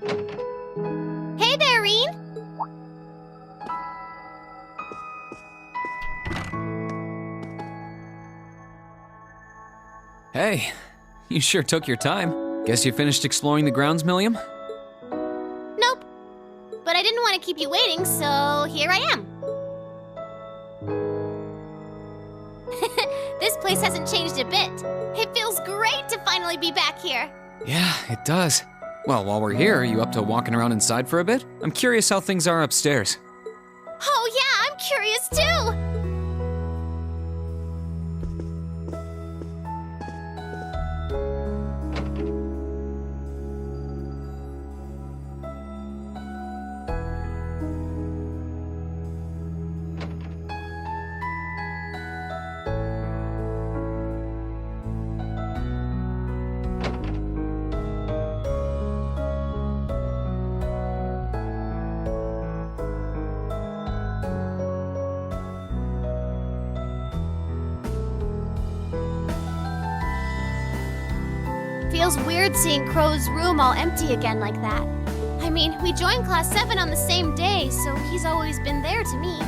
Hey there, Reen! Hey, you sure took your time. Guess you finished exploring the grounds, Milliam? Nope. But I didn't want to keep you waiting, so here I am. This place hasn't changed a bit. It feels great to finally be back here. Yeah, it does. Well, while we're here, are you up to walking around inside for a bit? I'm curious how things are upstairs. Oh yeah, I'm curious too! Feels weird seeing Crow's room all empty again like that. I mean, we joined Class 7 on the same day, so he's always been there to me.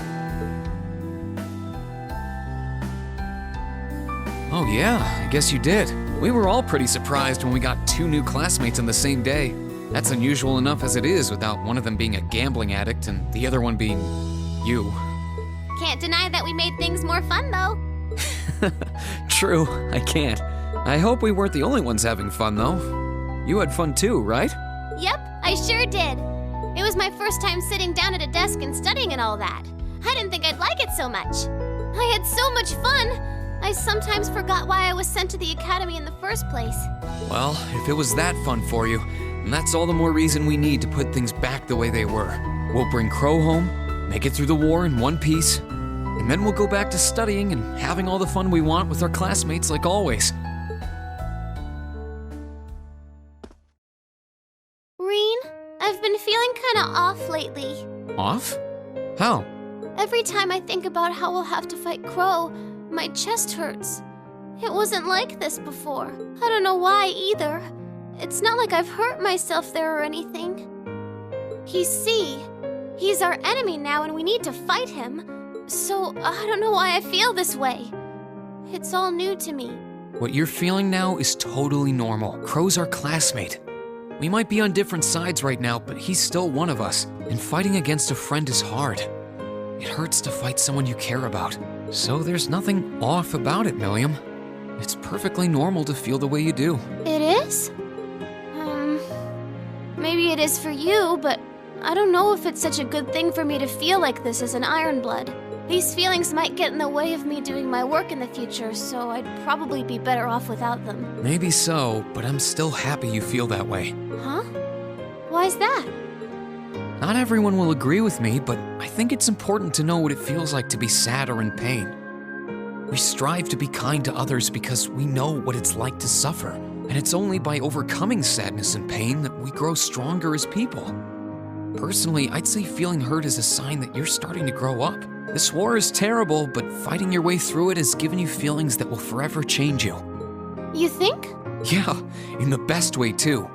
Oh yeah, I guess you did. We were all pretty surprised when we got 2 new classmates on the same day. That's unusual enough as it is without one of them being a gambling addict and the other one being you. Can't deny that we made things more fun, though. True, I can't. I hope we weren't the only ones having fun, though. You had fun too, right? Yep, I sure did. It was my first time sitting down at a desk and studying and all that. I didn't think I'd like it so much. I had so much fun. I sometimes forgot why I was sent to the academy in the first place. Well, if it was that fun for you, then that's all the more reason we need to put things back the way they were. We'll bring Crow home, make it through the war in one piece, and then we'll go back to studying and having all the fun we want with our classmates like always. Reen, I've been feeling kinda off lately. Off? How? Every time I think about how we'll have to fight Crow, my chest hurts. It wasn't like this before. I don't know why either. It's not like I've hurt myself there or anything. He's our enemy now and we need to fight him. So I don't know why I feel this way. It's all new to me. What you're feeling now is totally normal. Crow's our classmate. We might be on different sides right now, but he's still one of us, and fighting against a friend is hard. It hurts to fight someone you care about. So there's nothing off about it, Milliam. It's perfectly normal to feel the way you do. It is? Maybe it is for you, but I don't know if it's such a good thing for me to feel like this as an Ironblood. These feelings might get in the way of me doing my work in the future, so I'd probably be better off without them. Maybe so, but I'm still happy you feel that way. Huh? Why's that? Not everyone will agree with me, but I think it's important to know what it feels like to be sad or in pain. We strive to be kind to others because we know what it's like to suffer, and it's only by overcoming sadness and pain that we grow stronger as people. Personally, I'd say feeling hurt is a sign that you're starting to grow up. This war is terrible, but fighting your way through it has given you feelings that will forever change you. You think? Yeah, in the best way too.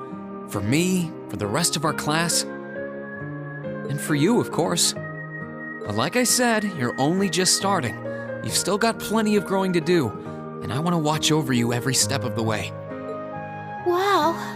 For me, for the rest of our class, and for you, of course. But like I said, you're only just starting. You've still got plenty of growing to do, and I want to watch over you every step of the way. Wow.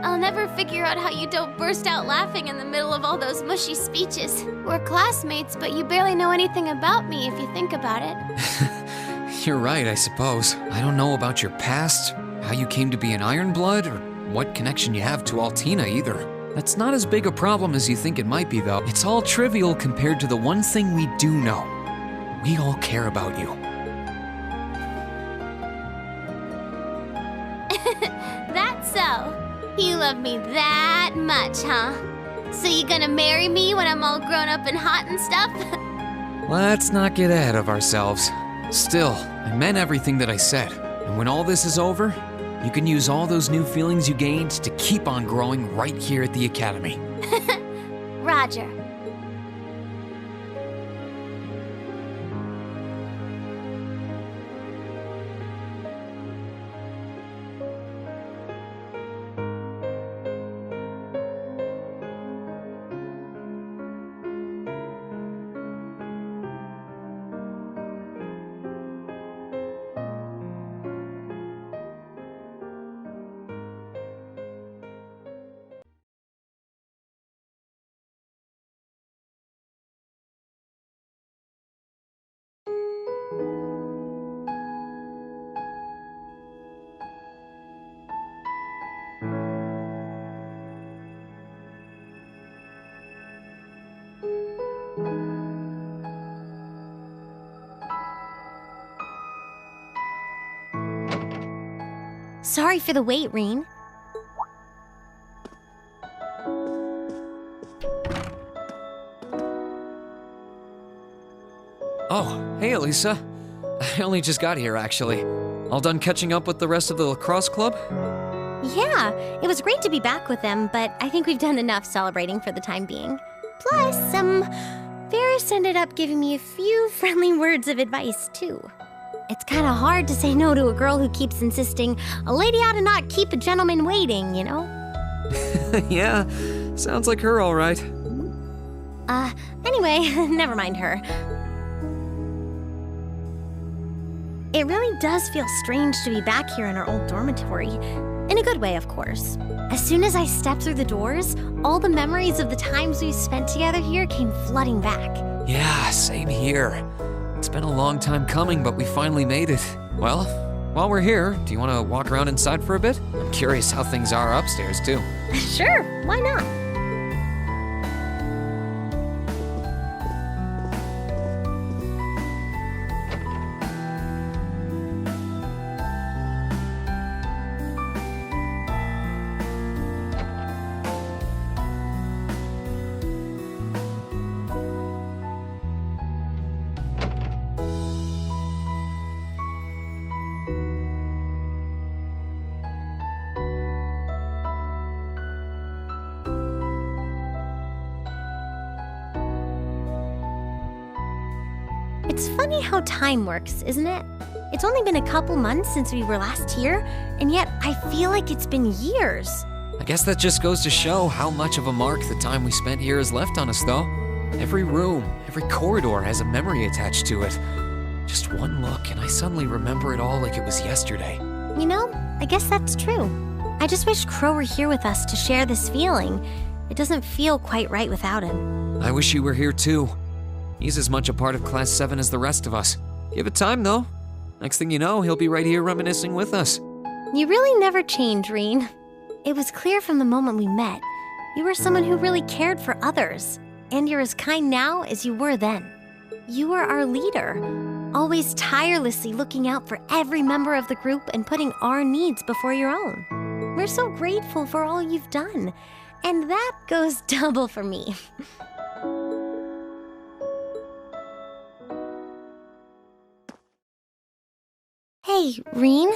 I'll never figure out how you don't burst out laughing in the middle of all those mushy speeches. We're classmates, but you barely know anything about me if you think about it. You're right, I suppose. I don't know about your past, how you came to be an Ironblood, or what connection you have to Altina either. That's not as big a problem as you think it might be, though. It's all trivial compared to the one thing we do know. We all care about you. That's so. You love me that much, huh? So you gonna marry me when I'm all grown up and hot and stuff? Let's not get ahead of ourselves. Still, I meant everything that I said. And when all this is over, you can use all those new feelings you gained to keep on growing right here at the Academy. Roger. Sorry for the wait, Reen. Oh, hey, Elisa. I only just got here, actually. All done catching up with the rest of the lacrosse club? Yeah, it was great to be back with them, but I think we've done enough celebrating for the time being. Plus, Ferris ended up giving me a few friendly words of advice, too. It's kind of hard to say no to a girl who keeps insisting a lady ought to not keep a gentleman waiting, you know? Yeah, sounds like her, all right. Anyway, never mind her. It really does feel strange to be back here in our old dormitory. In a good way, of course. As soon as I stepped through the doors, all the memories of the times we spent together here came flooding back. Yeah, same here. It's been a long time coming, but we finally made it. Well, while we're here, do you want to walk around inside for a bit? I'm curious how things are upstairs, too. Sure, why not? It's funny how time works, isn't it? It's only been a couple months since we were last here, and yet I feel like it's been years. I guess that just goes to show how much of a mark the time we spent here has left on us, though. Every room, every corridor has a memory attached to it. Just one look, and I suddenly remember it all like it was yesterday. You know, I guess that's true. I just wish Crow were here with us to share this feeling. It doesn't feel quite right without him. I wish you were here, too. He's as much a part of Class 7 as the rest of us. Give it time, though. Next thing you know, he'll be right here reminiscing with us. You really never change, Reen. It was clear from the moment we met. You were someone who really cared for others, and you're as kind now as you were then. You were our leader, always tirelessly looking out for every member of the group and putting our needs before your own. We're so grateful for all you've done, and that goes double for me. Hey, Reen,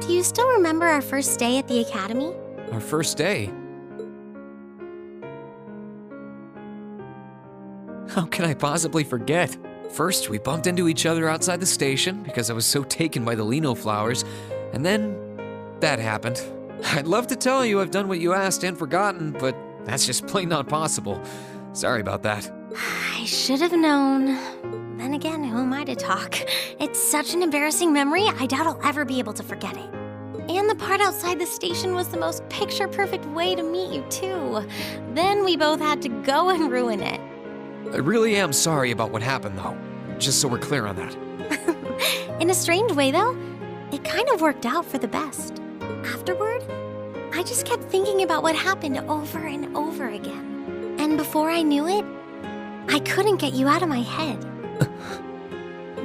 do you still remember our first day at the academy? Our first day? How can I possibly forget? First, we bumped into each other outside the station because I was so taken by the lino flowers, and then that happened. I'd love to tell you I've done what you asked and forgotten, but that's just plain not possible. Sorry about that. I should have known. Then again, who am I to talk? It's such an embarrassing memory, I doubt I'll ever be able to forget it. And the part outside the station was the most picture-perfect way to meet you, too. Then we both had to go and ruin it. I really am sorry about what happened, though. Just so we're clear on that. In a strange way, though, it kind of worked out for the best. Afterward, I just kept thinking about what happened over and over again. And before I knew it, I couldn't get you out of my head.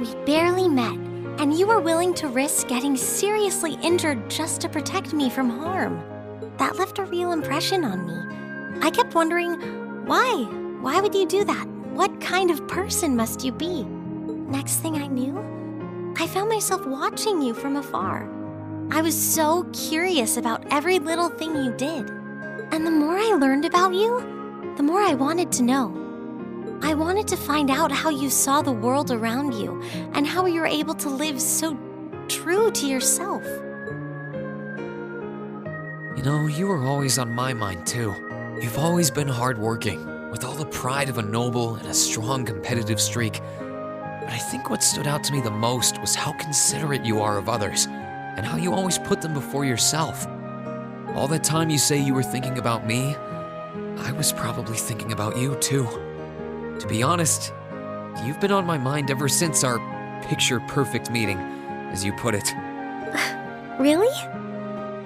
We barely met, and you were willing to risk getting seriously injured just to protect me from harm. That left a real impression on me. I kept wondering, why? Why would you do that? What kind of person must you be? Next thing I knew, I found myself watching you from afar. I was so curious about every little thing you did. And the more I learned about you, the more I wanted to know. I wanted to find out how you saw the world around you and how you were able to live so true to yourself. You know, you were always on my mind, too. You've always been hardworking, with all the pride of a noble and a strong competitive streak. But I think what stood out to me the most was how considerate you are of others, and how you always put them before yourself. All that time you say you were thinking about me, I was probably thinking about you, too. To be honest, you've been on my mind ever since our picture-perfect meeting, as you put it. Really?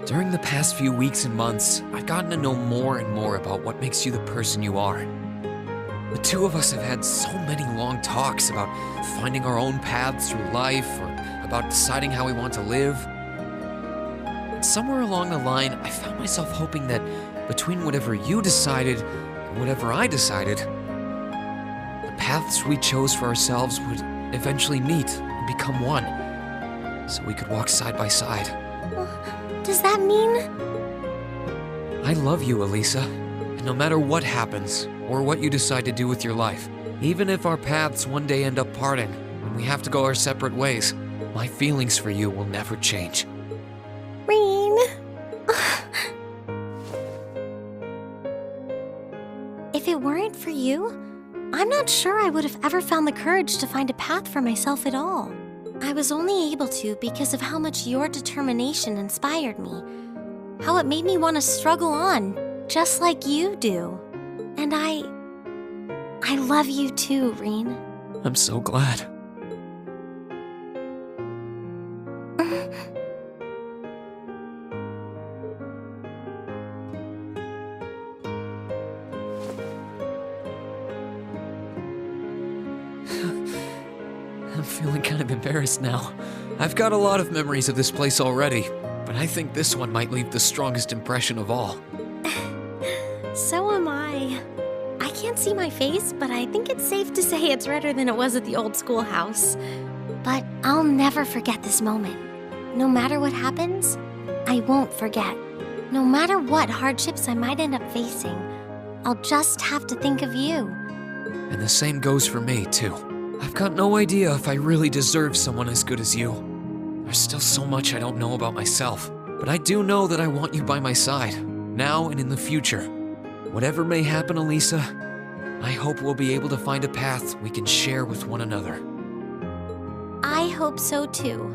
During the past few weeks and months, I've gotten to know more and more about what makes you the person you are. The two of us have had so many long talks about finding our own paths through life, or about deciding how we want to live. Somewhere along the line, I found myself hoping that between whatever you decided and whatever I decided, the paths we chose for ourselves would eventually meet and become one, so we could walk side by side. Does that mean? I love you, Elisa, and no matter what happens or what you decide to do with your life, even if our paths one day end up parting and we have to go our separate ways, my feelings for you will never change. Reen. If it weren't for you, I'm not sure I would have ever found the courage to find a path for myself at all. I was only able to because of how much your determination inspired me. How it made me want to struggle on, just like you do. And I love you too, Reen. I'm so glad. I'm feeling kind of embarrassed now. I've got a lot of memories of this place already, but I think this one might leave the strongest impression of all. So am I. I can't see my face, but I think it's safe to say it's redder than it was at the old schoolhouse. But I'll never forget this moment. No matter what happens, I won't forget. No matter what hardships I might end up facing, I'll just have to think of you. And the same goes for me, too. I've got no idea if I really deserve someone as good as you. There's still so much I don't know about myself, but I do know that I want you by my side, now and in the future. Whatever may happen, Elisa, I hope we'll be able to find a path we can share with one another. I hope so too.